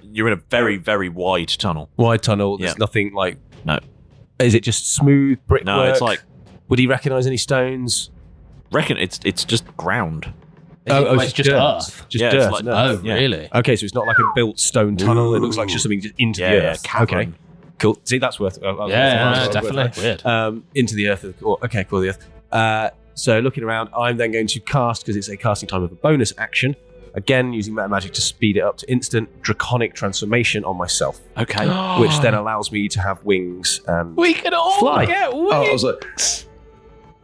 You're in a very, very wide tunnel. Wide tunnel. There's nothing like. No. Is it just smooth brickwork? No, it's like. Would he recognise any stones? Reckon it's just ground. It's just dirt. earth. Just Yeah, dirt. it's like- and earth. Oh, really? Okay, so it's not like a built stone tunnel. It looks like just something just into the earth. cavern. Okay, cool. See, that's worth. Definitely. Weird. Into the earth. Okay, cool. The earth. So looking around, I'm then going to cast because it's a casting time of a bonus action. Again, using meta magic to speed it up to instant draconic transformation on myself. Okay. Which then allows me to have wings and We can all fly. get wings. Oh, I was like,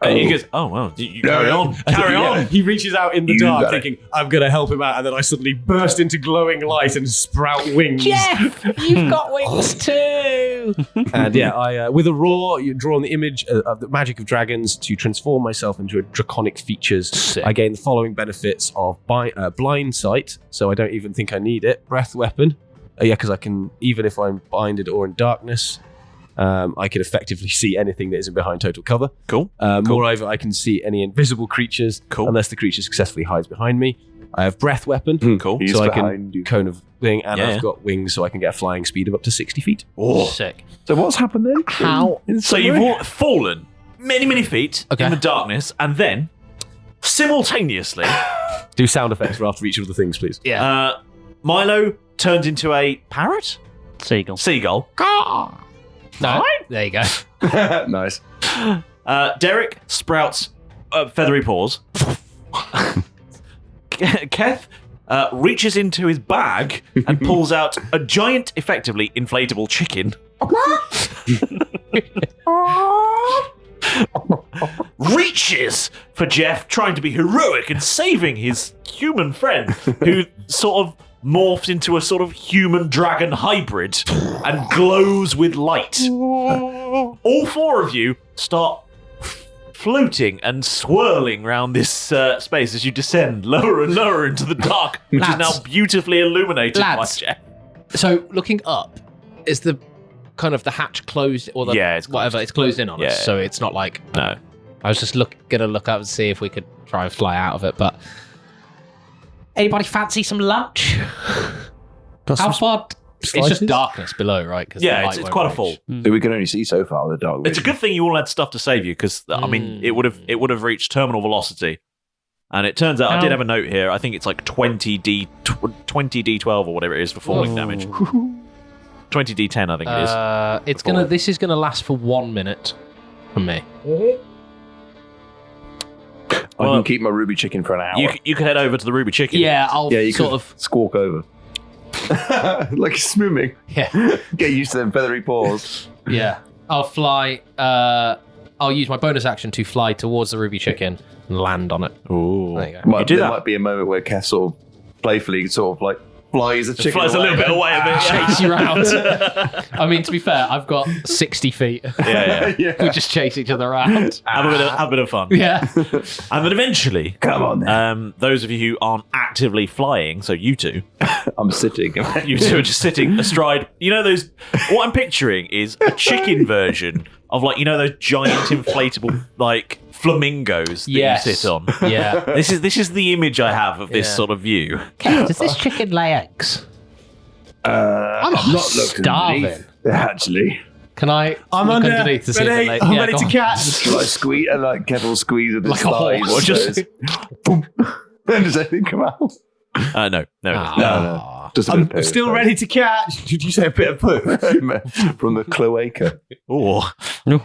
He goes, oh, well, you carry on. Carry on. He reaches out in the You dark got it. thinking, I'm going to help him out. And then I suddenly burst into glowing light and sprout wings. Jeff, you've got wings too. And I with a roar, you draw on the image of the magic of dragons to transform myself into a draconic features. Sick. I gain the following benefits of blind sight, so I don't even think I need it. Breath weapon, because I can, even if I'm blinded or in darkness, I can effectively see anything that isn't behind total cover. Cool. Moreover, I can see any invisible creatures unless the creature successfully hides behind me. I have breath weapon. Cool. He's so I behind can you. cone of thing, and Yeah, I've yeah. got wings, so I can get a flying speed of up to 60 feet. Sick. So what's happened then? How? So you've fallen many feet in the darkness, and then simultaneously, do sound effects for after each of the things, please. Yeah. Milo turns into a parrot. Seagull. No, there you go. Nice. Derek sprouts feathery paws. Keth reaches into his bag and pulls out a giant, effectively inflatable chicken. Reaches for Jeff, trying to be heroic and saving his human friend, who sort of morphs into a sort of human dragon hybrid and glows with light. All four of you start floating and swirling around this space as you descend lower and lower into the dark, which is now beautifully illuminated by Jeff. So looking up, is the kind of the hatch closed or the it's whatever? It's closed in on us, Yeah. so it's not like no. I was just gonna look up and see if we could try and fly out of it, but anybody fancy some lunch? How far? It's just darkness below, right? Yeah, it's quite a fall. So we can only see so far the dog. It's a good thing you all had stuff to save you, because I mean, it would have reached terminal velocity, and it turns out I did have a note here. I think it's like 20d12 or whatever it is for falling damage. 20d10, I think it is. This is gonna last for 1 minute from me. I can keep my ruby chicken for an hour. You could head over to the ruby chicken. Yeah, I'll you sort could of squawk over. Like swimming. Yeah. Get used to them feathery paws. Yeah, I'll fly. I'll use my bonus action to fly towards the ruby chicken and land on it. Ooh, there you go. There might be a moment where Cass sort of playfully sort of like flies a chicken. Flies a little bit away a bit. Chase you around. I mean, to be fair, I've got 60 feet. Yeah. We just chase each other around. Have a bit of fun. Yeah. And then eventually, come on then. Those of you who aren't actively flying, so you two, I'm sitting. You two are just sitting astride. You know those. What I'm picturing is a chicken version of those giant inflatable flamingos that you sit on. Yeah. This is the image I have of this sort of view. Does this chicken lay eggs? I'm not starving. underneath, actually. Can I I'm look under. underneath to see if Ready? it I'm yeah, ready go to on. catch. Shall I squeeze and kettle squeeze at Like his a thighs? horse. Or just boom. Does anything come out? No. No. Just a bit of poo. I'm still ready to catch. Did you say a bit of poo? From the cloaca. Oh. No.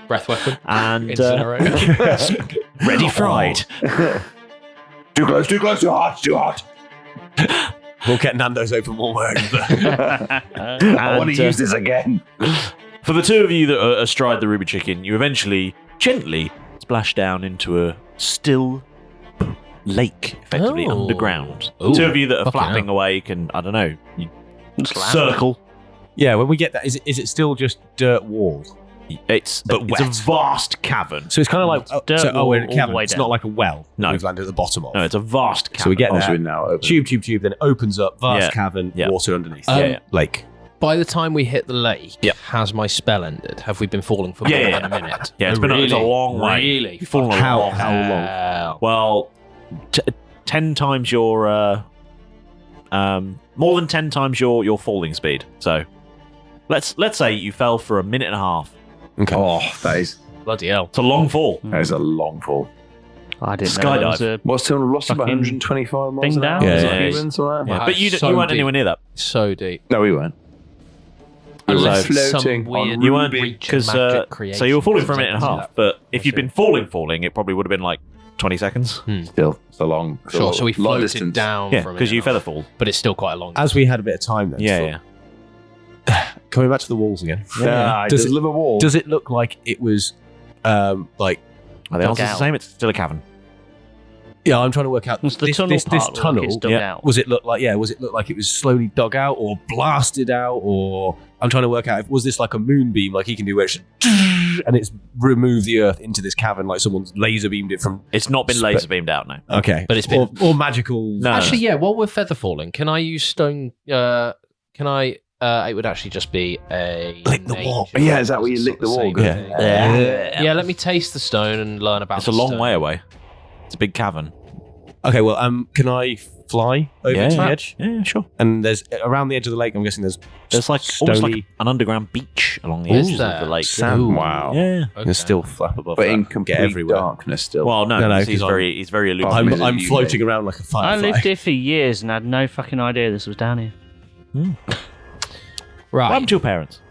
Breath weapon. And Incinerator. ready fried. Too close, too hot, too hot. We'll get Nando's open one way. I want to use this again. For the two of you that are astride the ruby chicken, you eventually gently splash down into a still lake, effectively underground. Ooh. Two of you that are Fucking flapping hell. away can, I don't know, you circle. Yeah, when we get that, is it still just dirt wall? It's But it's a wet. vast cavern. So it's kind of like dirt we're in wall a all cavern. the way It's down. not like a well. No. We've landed at the bottom of. No, it's a vast cavern. So we get Also there. now open. Tube, then it opens up, vast Yeah. cavern, Yeah. water underneath. Yeah. Lake. By the time we hit the lake, Yep. has my spell ended? Have we been falling for Yeah, more yeah, than a minute? Yeah, it's Oh, been it's a really? long way. Really? You've fallen a How long long? Well, 10 times your more than 10 times your falling speed. So let's say you fell for a minute and a half. Okay. Oh, that is Bloody hell. It's a long fall. a long fall. I didn't know there was a What's terminal velocity? About fucking 125 miles thing an hour? down? Is it Yeah. humans or that? Yeah, Wow, but you so weren't deep. anywhere near that. So deep. No, we weren't. Unless floating some on weird You weren't reach because magic so you were falling for a creation minute and a doesn't half. do But if you'd been falling, it probably would have been like 20 seconds. Still, it's a long. that. Sure, so we long floated distance. down Yeah, for a because minute you and a feather half. fall. But it's still quite a long As we had a bit of time then. Yeah. Coming back to the walls again. Does it live a wall? Does it look like it was like Are the answers the out. same? It's still a cavern. yeah, I'm trying to work out Was the this tunnel part look like tunnel. it's dug out? Was it look like it was slowly dug out or blasted out, or I'm trying to work out if was this like a moonbeam like he can do where it's and it's removed the earth into this cavern like someone's laser beamed it from. It's not been laser beamed out now. Okay, But it's been- or magical. No. Actually, yeah, while we're feather falling, can I use stone? It would actually just be a. Lick the wall. nature Yeah, is that where you lick the wall? same Good. thing. Yeah. Yeah, let me taste the stone and learn about It's a the long stone. way away. It's a big cavern. Okay, well, can I fly over to the edge? Yeah, sure. And there's around the edge of the lake. I'm guessing there's like almost like an underground beach along the edges of the lake. Sand. Wow. Yeah, There's still flap above, But that. in complete Get everywhere. darkness still. Well, no, he's very illuminated. I'm floating around like a firefly. I lived here for years and had no fucking idea this was down here. Right. What happened to your parents?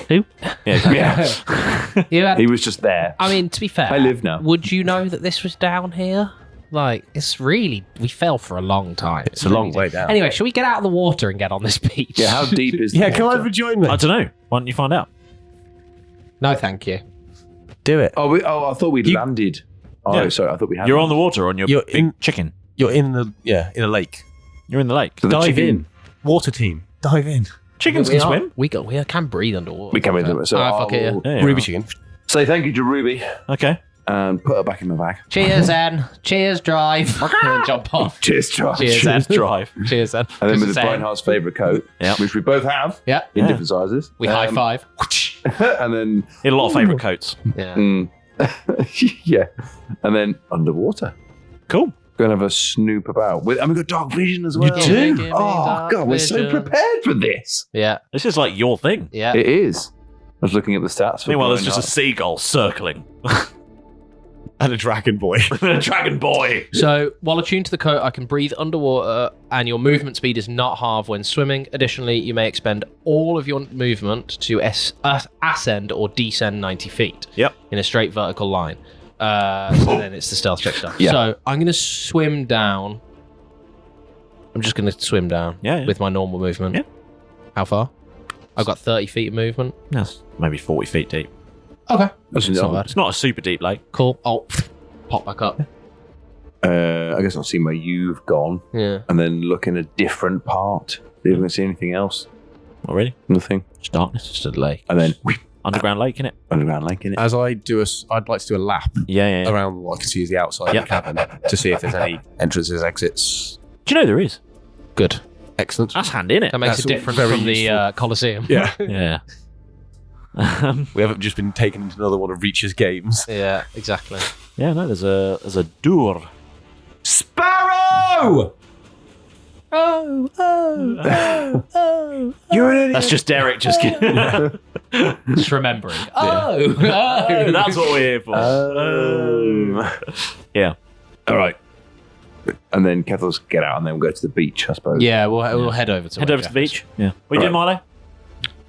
Who? Yeah. He was just there. I mean, to be fair, I live now. Would you know that this was down here? Like, we fell for a long time. It's a long way down. Anyway, shall we get out of the water and get on this beach? Yeah, how deep is Yeah, the come water? over, join me. I don't know. Why don't you find out? No, thank you. Do it. Oh, I thought we'd landed. Oh, Yeah. sorry, I thought we had. You're on the water on your You're big in- chicken. You're in a lake. You're in the lake. So the Dive chicken- in. Water team. Dive in. Chickens can swim. We can breathe underwater. We can breathe underwater, so fuck it, I'll- yeah. Yeah, Ruby chicken. Say thank you to Ruby Okay. and put her back in my bag. Cheers, Zen. Cheers, drive. Jump off. Cheers, Drive. Cheers, Zen. Drive. Cheers, Zen. And then with Cheers, the Zen. Brian Hart's favourite coat, Yeah. which we both have Yeah. in different sizes. We high five. And then, He had a lot of favourite coats. Yeah. yeah. And then underwater. Cool. Going to have a snoop about. And we've got dark vision as well. do? Give me Oh, dark God, we're so vision. prepared for this. Yeah. This is like your thing. Yeah. It is. I was looking at the stats. For Meanwhile, there's Brian just a seagull circling. And a dragon boy. A dragon boy. So, while attuned to the coat, I can breathe underwater, and your movement speed is not halved when swimming. Additionally, you may expend all of your movement to ascend or descend 90 feet in a straight vertical line. So then it's the stealth check stuff. Yeah. So, I'm going to swim down. I'm just going to swim down with my normal movement. Yeah. How far? I've got 30 feet of movement. That's maybe 40 feet deep. Okay. That's It's not bad. It's not a super deep lake. Cool. Oh, pop back up. I guess I'll see where you've gone. Yeah. And then look in a different part. See if we can see anything else. Not really. Nothing. It's darkness. Just a lake. And then Underground lake, innit? underground lake in it. As I'd like to do a lap Yeah. around what I can see as the outside of the cavern to see if there's any entrances, exits. Do you know there is? Good. Excellent. That's handy, innit? That makes That's it different very from the useful. Colosseum. Yeah. Yeah. We haven't just been taken into another one of Reach's games. Yeah, exactly. Yeah, no, there's a door. Sparrow! You're an idiot. That's just Derek just kidding. Just remembering. Oh, That's what we're here for. Yeah. All right. And then Kethel's get out and then we'll go to the beach, I suppose. Yeah, we'll head over to Head over to the beach. Yeah. What are you doing, Milo?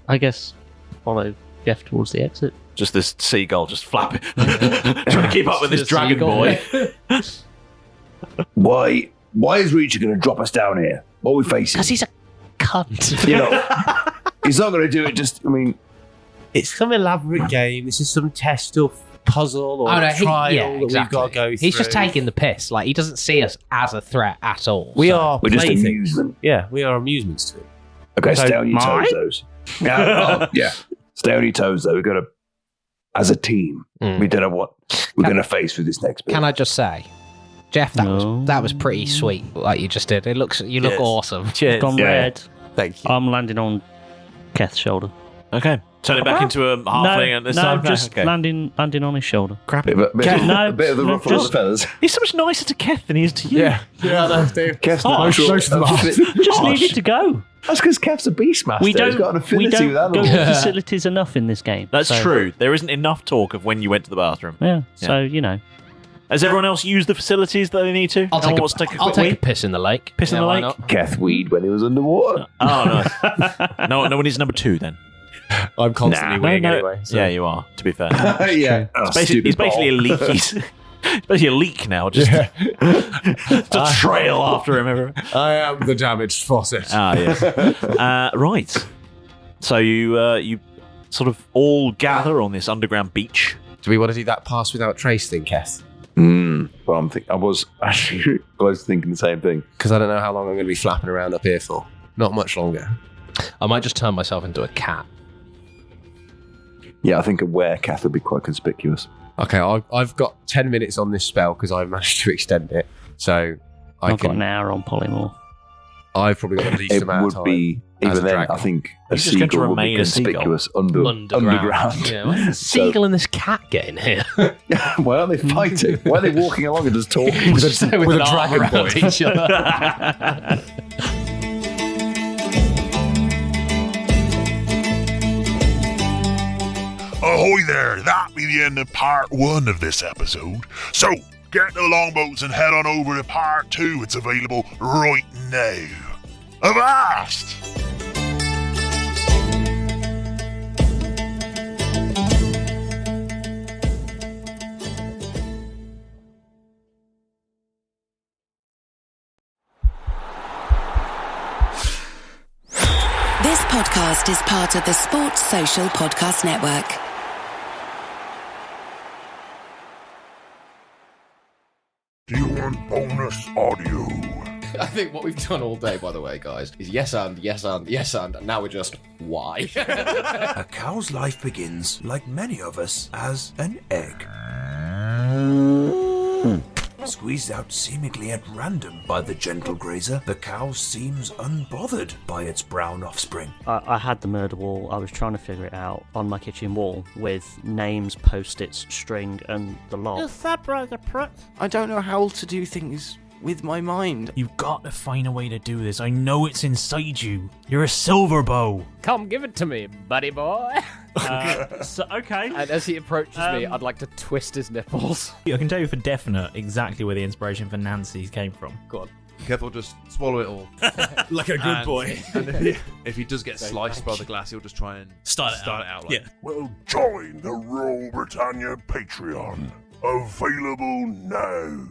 I guess follow Jeff towards the exit. Just this seagull just flapping. Trying to keep up with this dragon boy. Why is Reacher going to drop us down here? What are we facing? Because he's a cunt. You know, he's not going to do it just, I mean... It's some elaborate game. This is some test or puzzle or trial that we've got to go through. He's just taking the piss. Like, he doesn't see us as a threat at all. We're just amusement. Yeah, we are amusements to him. Okay, So stay on your mine? toes, those. Yeah. Stay on your toes, though. We've got to, as a team, we don't know what we're going to face with this next bit. Can I just say, Jeff, that was pretty sweet. Like you just did. You look Cheers. awesome. Cheers. Gone red. Thank you. I'm landing on Keth's shoulder. Okay. Turn it back into a halfling at this time. just Okay. landing on his shoulder. Crap. Bit of No, a bit of the no, ruffle of the just- feathers. He's so much nicer to Keth than he is to you. Yeah, that's Dave. Kev's Harsh. Just leave it to go. That's because Kev's a beastmaster. We don't, He's got an we affinity don't with go animals. to facilities enough in this game. That's so- true. There isn't enough talk of when you went to the bathroom. Yeah, so, you know. Has everyone else used the facilities that they need to? I'll Everyone take wants to I'll quick take a wee? piss in the lake. Piss in the why lake? not? Keth weed when he was underwater. Oh, nice. no one needs number 2 then. I'm constantly winning anyway. So. Yeah, you are, to be fair. Yeah. He's basically a leak. He's basically a leak now, just to trail after him everywhere. I am the damaged faucet. Ah, yes. Right. So you sort of all gather on this underground beach. Do we want to do that pass without trace thing, Keth? Well, I was actually close to thinking the same thing. Because I don't know how long I'm going to be flapping around up here for. Not much longer. I might just turn myself into a cat. Yeah, I think a werecath would be quite conspicuous. Okay, I've got 10 minutes on this spell because I managed to extend it. So I've got an hour on polymorph. I've probably got the least It amount of would time. be Even a then, dragon. I think a He's just going to seagull would be remain a seagull. conspicuous underground. Yeah, where's the seagull and this cat getting here? Why aren't they fighting? Why are they walking along and just talking? with a dragon around each other. Ahoy there, that be the end of part 1 of this episode. So, get the longboats and head on over to part 2. It's available right now. Avast! This podcast is part of the Sports Social Podcast Network. Do you want bonus audio? I think what we've done all day, by the way, guys, is yes and now we're just, why? A cow's life begins, like many of us, as an egg. Squeezed out seemingly at random by the gentle grazer, the cow seems unbothered by its brown offspring. I had the murder wall. I was trying to figure it out on my kitchen wall with names, post-its, string, and the lot. I don't know how to do things with my mind. You've got to find a way to do this. I know it's inside you. You're a silver bow. Come give it to me, buddy boy. Okay. And as he approaches me, I'd like to twist his nipples. I can tell you for definite exactly where the inspiration for Nancy came from. Go on. Careful, just swallow it all. Like a good boy. And if he does get sliced by the glass, he'll just try and Start it out. Yeah. Well, join the Royal Britannia Patreon. Available now.